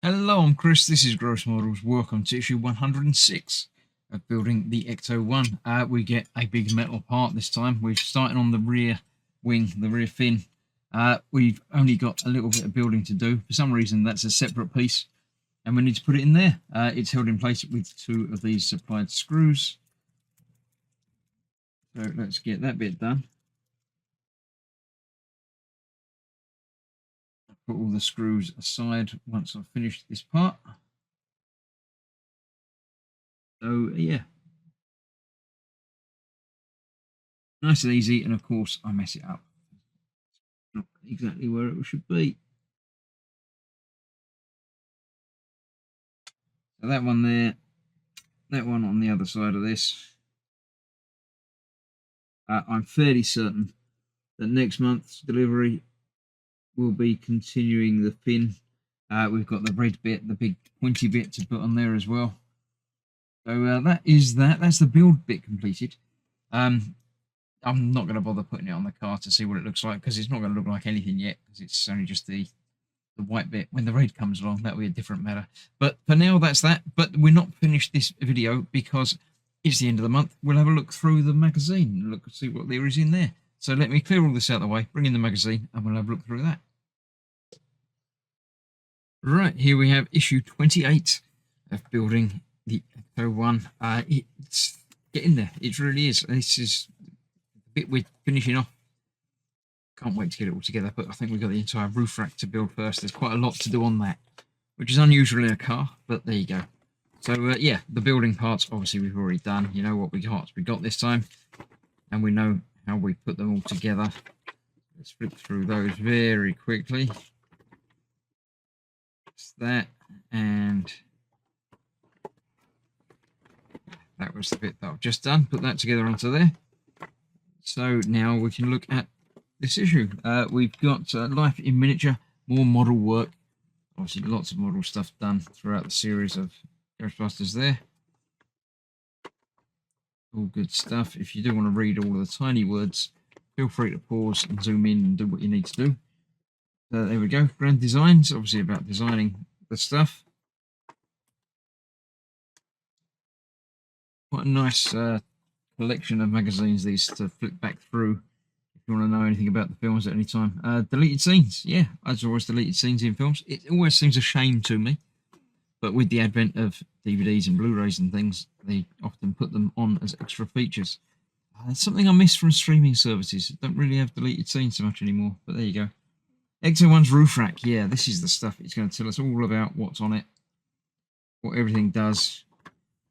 Hello, I'm Chris. This is Gross Models. Welcome to issue 106 of building the Ecto-1. We get a big metal part this time. We're starting on the rear wing, the rear fin. We've only got a little bit of building to do. For some reason, that's a separate piece, and we need to put it in there. It's held in place with two of these supplied screws. So let's get that bit done. Put all the screws aside once I've finished this part. So yeah, nice and easy, and of course I mess it up. Not exactly where it should be. So that one there, that one on the other side of this. I'm fairly certain that next month's delivery will be continuing the fin. We've got the red bit, the big pointy bit to put on there as well. So that's the build bit completed. I'm not going to bother putting it on the car to see what it looks like, because it's not going to look like anything yet, because it's only just the white bit. When the red comes along, that'll be a different matter. But for now, that's that. But we're not finished this video because it's the end of the month. We'll have a look through the magazine, look see what there is in there. So let me clear all this out of the way, bring in the magazine, and we'll have a look through that. Right, here we have issue 28 of building the Ecto-1. It's getting there. It really is. This is the bit we're finishing off. Can't wait to get it all together, but I think we've got the entire roof rack to build first. There's quite a lot to do on that, which is unusual in a car, but there you go. So yeah, the building parts, obviously we've already done. You know what we got this time, and we know how we put them all together. Let's flip through those very quickly. That's that, and that was the bit that I've just done. Put that together onto there. So now we can look at this issue. We've got Life in Miniature, more model work. Obviously lots of model stuff done throughout the series of Ghostbusters there. All good stuff. If you do want to read all of the tiny words, feel free to pause and zoom in and do what you need to do. There we go. Grand Designs, obviously about designing the stuff. Quite a nice collection of magazines, these, to flip back through if you want to know anything about the films at any time. Deleted scenes. Yeah, there's always deleted scenes in films. It always seems a shame to me, but with the advent of DVDs and Blu-rays and things, they often put them on as extra features. That's something I miss from streaming services. Don't really have deleted scenes so much anymore, but there you go. Ecto-1's roof rack. Yeah, this is the stuff. It's going to tell us all about what's on it, what everything does,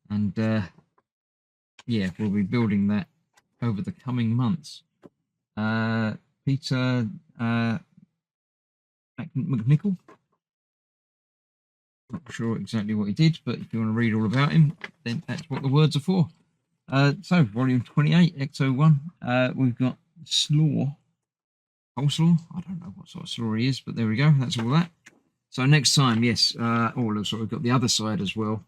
and yeah, we'll be building that over the coming months. Peter McNichol. Not sure exactly what he did, but if you want to read all about him, then that's what the words are for. So, volume 28, Ecto-1. We've got Slaw. Coleslaw. I don't know what sort of slaw he is, but there we go. That's all that. So next time, yes. Oh, so we've got the other side as well.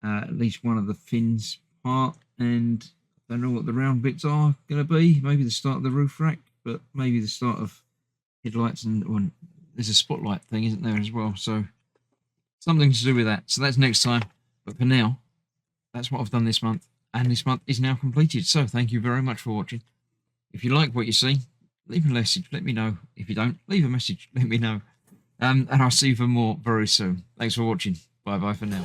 At least one of the fins part, and I don't know what the round bits are going to be. Maybe the start of the roof rack, but maybe the start of headlights, and there's a spotlight thing, isn't there, as well? So something to do with that. So that's next time. But for now, that's what I've done this month, and this month is now completed. So thank you very much for watching. If you like what you see, leave a message, let me know. If you don't, leave a message, let me know. And I'll see you for more very soon. Thanks for watching. Bye-bye for now.